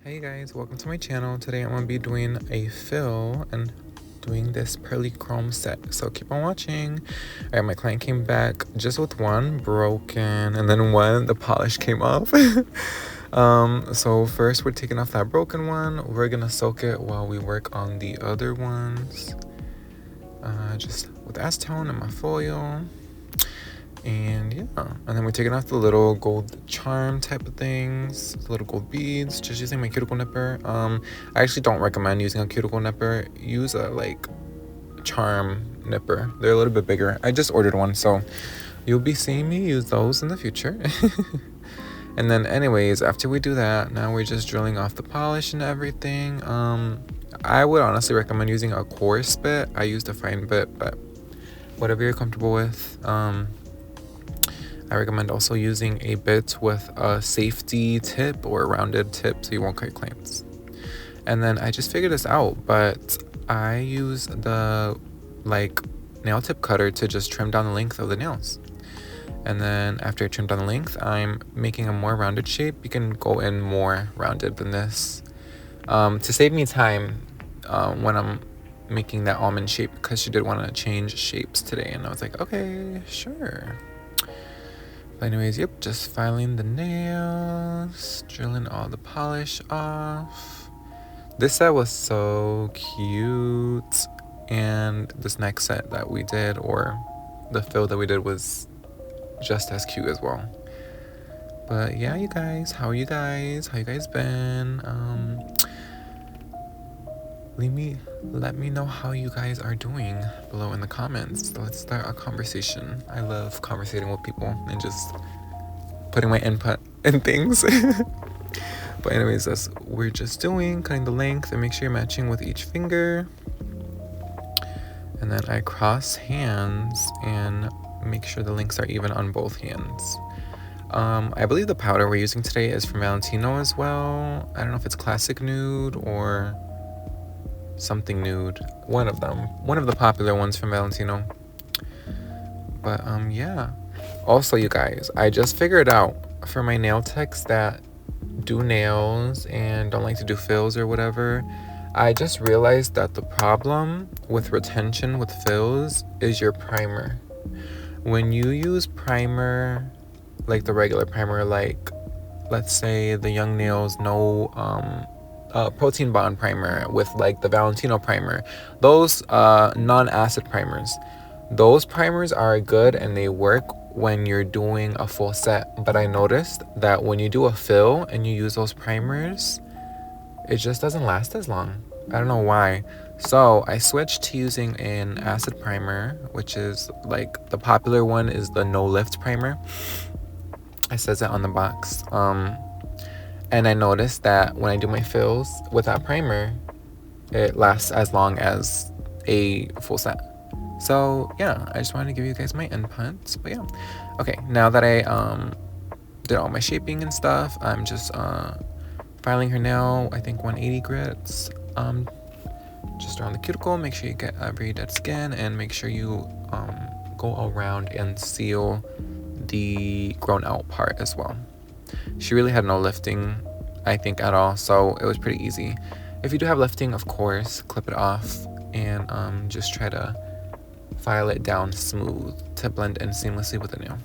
Hey guys, welcome to my channel. Today I'm going to be doing a fill and doing this pearly chrome set, so keep on watching. Alright, my client came back just with one broken, and then one, the polish came off. So first we're taking off that broken one. We're gonna soak it while we work on the other ones, just with acetone and my foil. And yeah, and then we're taking off the little gold charm type of things, little gold beads, just using my cuticle nipper. I actually don't recommend using a cuticle nipper. Use a charm nipper. They're a little bit bigger. I just ordered one, so you'll be seeing me use those in the future. And then anyways, after we do that, now we're just drilling off the polish and everything. I would honestly recommend using a coarse bit. I used a fine bit, but whatever you're comfortable with. I recommend also using a bit with a safety tip or a rounded tip so you won't cut your clients. And then I just figured this out, but I use the nail tip cutter to just trim down the length of the nails. And then after I trim down the length, I'm making a more rounded shape. You can go in more rounded than this to save me time when I'm making that almond shape, because she did want to change shapes today, and I was like, okay, sure. But anyways, yep, just filing the nails, drilling all the polish off. This set was so cute, and this next set that we did, or the fill that we did, was just as cute as well. But yeah, you guys, how are you guys? How you guys been? Let me know how you guys are doing below in the comments. Let's start a conversation. I love conversating with people and just putting my input in things. But anyways, that's what we're just doing, cutting the length, and make sure you're matching with each finger. And then I cross hands and make sure the links are even on both hands. I believe the powder we're using today is from Valentino as well. I don't know if it's classic nude or something nude. One of them. One of the popular ones from Valentino. But yeah. Also, you guys, I just figured out for my nail techs that do nails and don't like to do fills or whatever, I just realized that the problem with retention with fills is your primer. When you use primer, like the regular primer, like let's say the Young Nails No Protein Bond primer with like the Valentino primer, those non-acid primers, those primers are good and they work when you're doing a full set. But I noticed that when you do a fill and you use those primers, it just doesn't last as long. I don't know why. So I switched to using an acid primer, which is like the popular one is the No Lift primer. It says it on the box. And I noticed that when I do my fills with that primer, it lasts as long as a full set. So yeah, I just wanted to give you guys my inputs. But yeah, okay, now that I did all my shaping and stuff, I'm just filing her nail, I think 180 grits, just around the cuticle. Make sure you get every dead skin, and make sure you go around and seal the grown out part as well. She really had no lifting, I think, at all, so it was pretty easy. If you do have lifting, of course, clip it off and just try to file it down smooth to blend in seamlessly with the nail.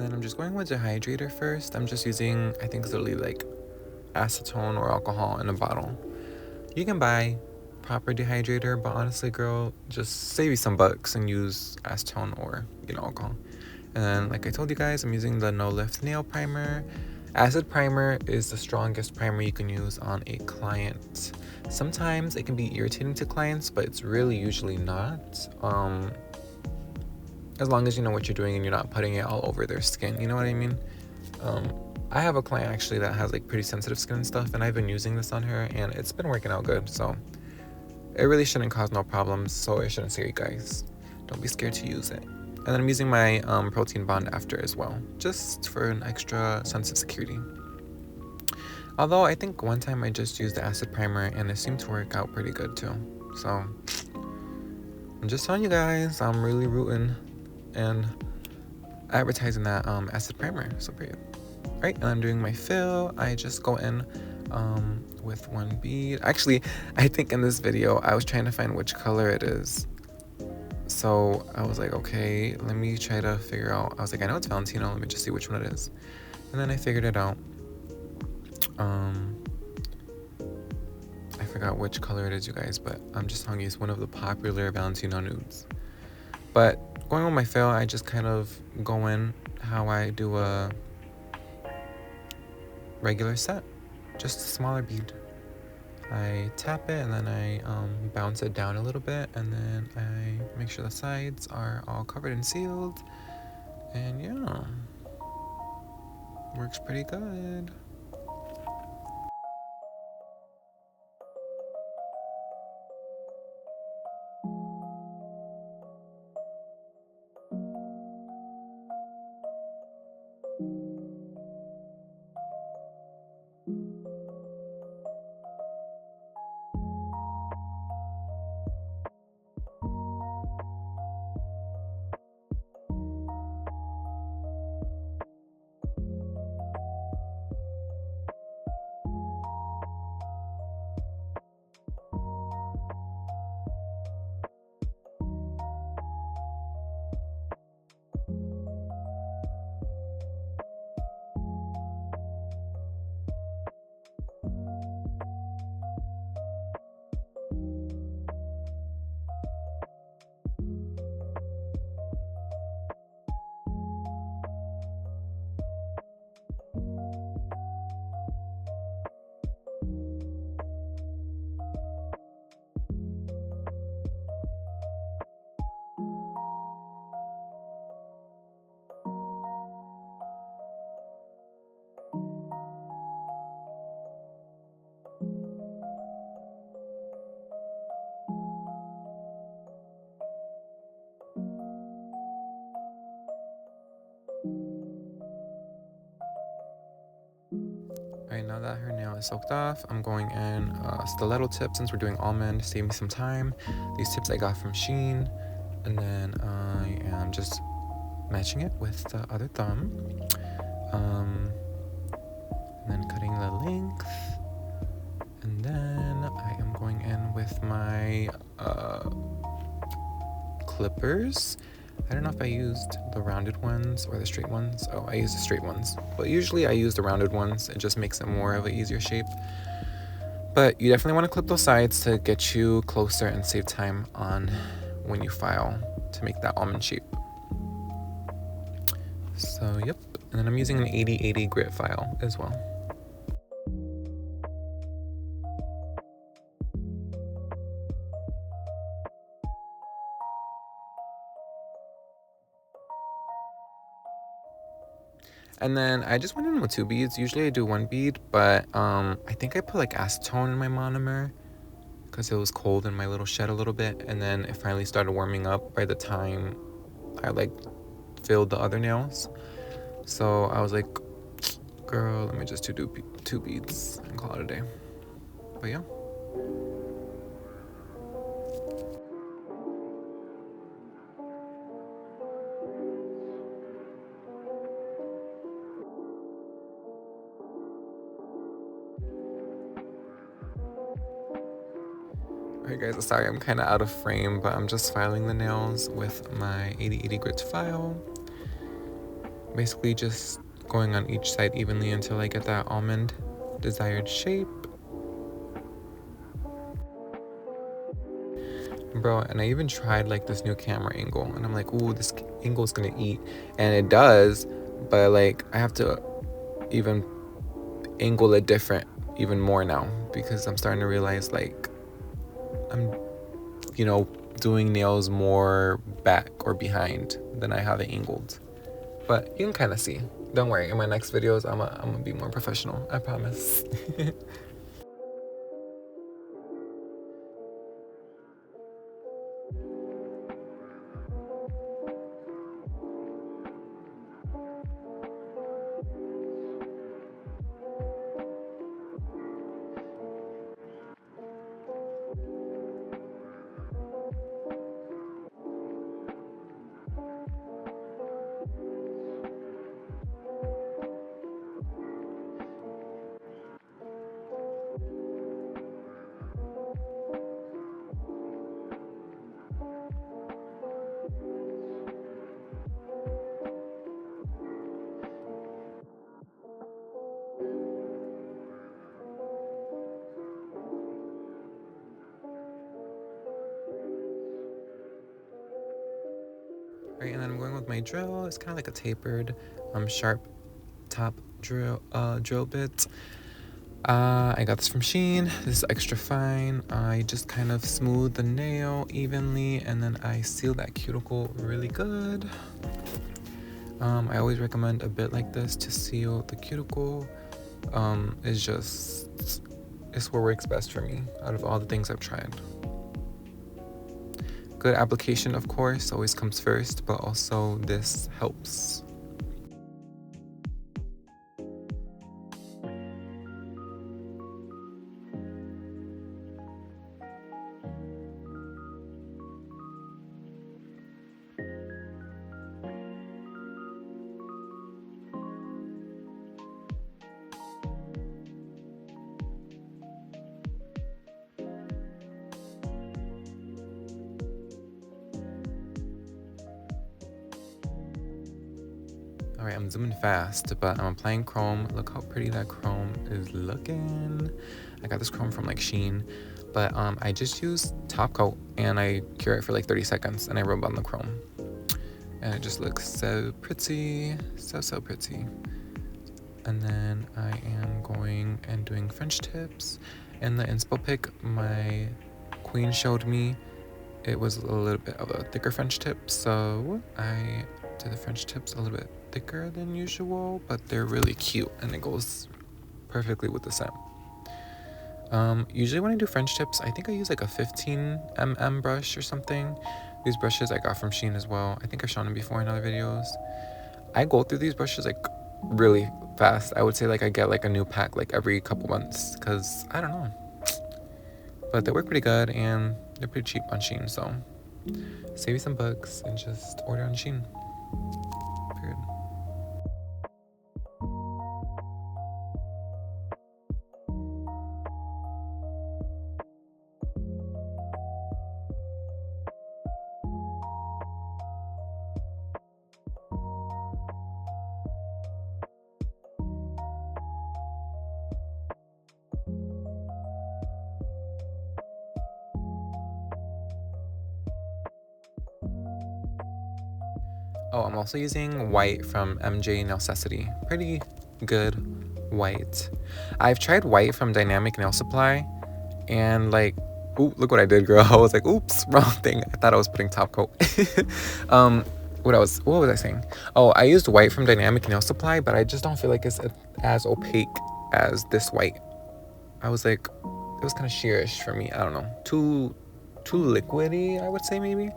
then I'm just going with dehydrator first. I'm just using, I think it's literally like acetone or alcohol in a bottle. You can buy proper dehydrator, but honestly, girl, just save you some bucks and use acetone or, alcohol. And then, like I told you guys, I'm using the No Lift Nail Primer. Acid primer is the strongest primer you can use on a client. Sometimes it can be irritating to clients, but it's really usually not. As long as you know what you're doing and you're not putting it all over their skin, you know what I mean? I have a client actually that has like pretty sensitive skin and stuff, and I've been using this on her and it's been working out good. So it really shouldn't cause no problems, so it shouldn't scare you guys. Don't be scared to use it. And then I'm using my protein bond after as well, just for an extra sense of security. Although I think one time I just used the acid primer and it seemed to work out pretty good too. So I'm just telling you guys, I'm really rooting and advertising that acid primer. So pretty good. Right, and I'm doing my fill. I just go in with one bead. Actually, I think in this video I was trying to find which color it is. So I was like, okay, let me try to figure out. I was like, I know it's Valentino, let me just see which one it is. And then I figured it out. I forgot which color it is, you guys, but I'm just telling you it's one of the popular Valentino nudes. But going on my fill, I just kind of go in how I do a regular set, just a smaller bead. I tap it and then I bounce it down a little bit, and then I make sure the sides are all covered and sealed, and yeah, works pretty good. Alright, now that her nail is soaked off, I'm going in stiletto tip since we're doing almond, save me some time. These tips I got from Shein, and then I am just matching it with the other thumb. And then cutting the length, and then I am going in with my clippers. I don't know if I used the rounded ones or the straight ones. Oh, I used the straight ones, but usually I use the rounded ones. It just makes it more of an easier shape. But you definitely want to clip those sides to get you closer and save time on when you file to make that almond shape. So yep, and then I'm using an 80/80 grit file as well. And then I just went in with 2 beads. Usually I do 1 bead, but I think I put like acetone in my monomer because it was cold in my little shed a little bit, and then it finally started warming up by the time I like filled the other nails. So I was like, girl, let me just do 2 beads and call it a day. But yeah. Alright guys, sorry I'm kind of out of frame, but I'm just filing the nails with my 80/80 grit file. basically just going on each side evenly until I get that almond desired shape. Bro, and I even tried like this new camera angle, and I'm like, ooh, this angle is gonna eat, and it does, but like I have to even angle it different even more now, because I'm starting to realize like I'm, doing nails more back or behind than I have it angled. But you can kind of see. Don't worry, in my next videos I'm gonna be more professional, I promise. Right, and then I'm going with my drill. It's kind of like a tapered, sharp top drill bit. I got this from Shein. This is extra fine. I just kind of smooth the nail evenly, and then I seal that cuticle really good. I always recommend a bit like this to seal the cuticle. It's what works best for me out of all the things I've tried. Good application, of course, always comes first, but also this helps. Alright, I'm zooming fast, but I'm applying chrome. Look how pretty that chrome is looking. I got this chrome from like Shein, but I just use top coat and I cure it for like 30 seconds and I rub on the chrome. And it just looks so pretty, so pretty. And then I am going and doing French tips. In the inspo pic, my queen showed me it was a little bit of a thicker French tip, so I did the French tips a little bit thicker than usual, but they're really cute and it goes perfectly with the scent. Usually when I do French tips, I think I use like a 15mm brush or something. These brushes I got from Shein as well. I think I've shown them before in other videos. I go through these brushes like really fast. I would say like I get like a new pack like every couple months, because I don't know, but they work pretty good and they're pretty cheap on Shein, so save you some bucks and just order on Shein. Period. Oh, I'm also using white from MJ Necessity. Pretty good white. I've tried white from Dynamic Nail Supply, and like, ooh, look what I did, girl. I was like, oops, wrong thing. I thought I was putting top coat. What was I saying? Oh, I used white from Dynamic Nail Supply, but I just don't feel like it's as opaque as this white. I was like, it was kind of sheerish for me. I don't know, too liquidy, I would say maybe.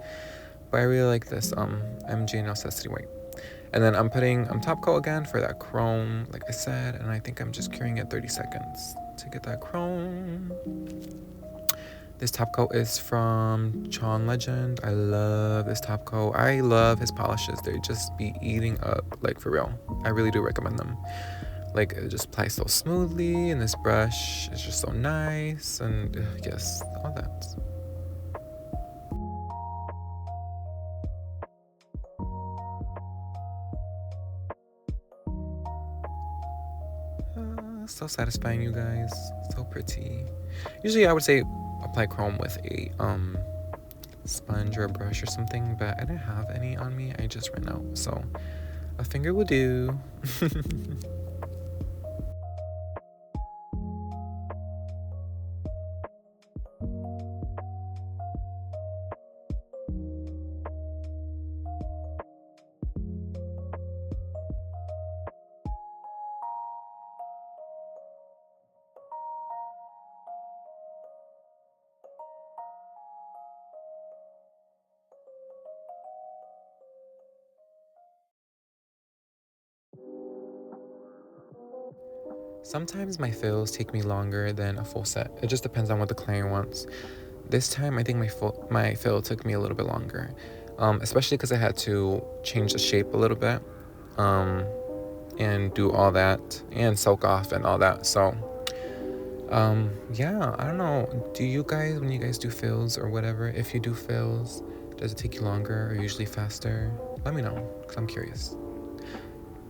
But I really like this MJ Necessity white. And then I'm putting top coat again for that chrome, like I said, and I think I'm just curing it 30 seconds to get that chrome. This top coat is from Chon Legend. I love this top coat. I love his polishes. They just be eating up, like for real. I really do recommend them. Like it just applies so smoothly, and this brush is just so nice, and yes, all that. So satisfying, you guys. So pretty. Usually I would say apply chrome with a sponge or a brush or something, but I didn't have any on me. I just ran out, so a finger will do. Sometimes my fills take me longer than a full set. It just depends on what the client wants. This time, I think my fill took me a little bit longer, especially because I had to change the shape a little bit, and do all that and soak off and all that. So, yeah, I don't know. Do you guys, when you guys do fills or whatever, if you do fills, does it take you longer or usually faster? Let me know, because I'm curious.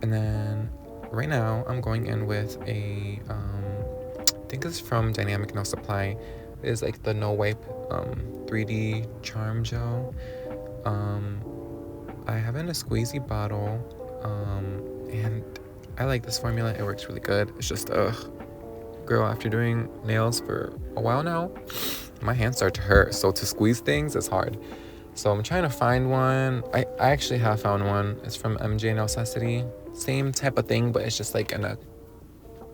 And then right now I'm going in with a I think it's from Dynamic No Supply. It's like the no wipe 3D charm gel. I have it in a squeezy bottle, and I like this formula. It works really good. It's just girl, after doing nails for a while now, my hands start to hurt, so to squeeze things is hard. So I'm trying to find one. I actually have found one. It's from MJ Necessity. Same type of thing, but it's just like in a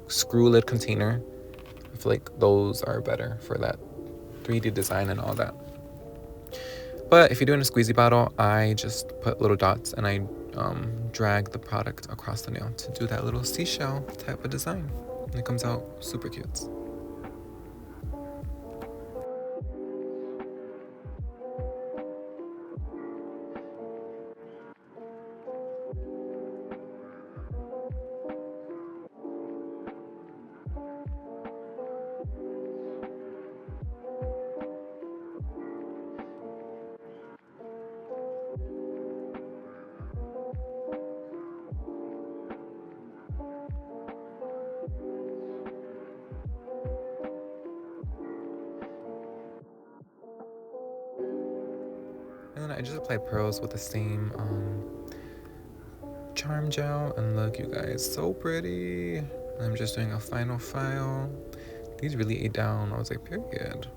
screw lid container. I feel like those are better for that 3D design and all that. But if you're doing a squeezy bottle, I just put little dots and I drag the product across the nail to do that little seashell type of design. And it comes out super cute. And then I just applied pearls with the same charm gel, and look, you guys, so pretty. And I'm just doing a final file. These really ate down. I was like, period.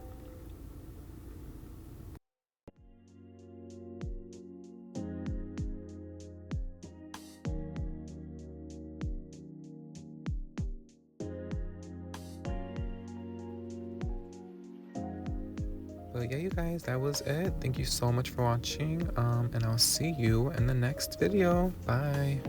But yeah, you guys, that was it. Thank you so much for watching, and I'll see you in the next video. Bye.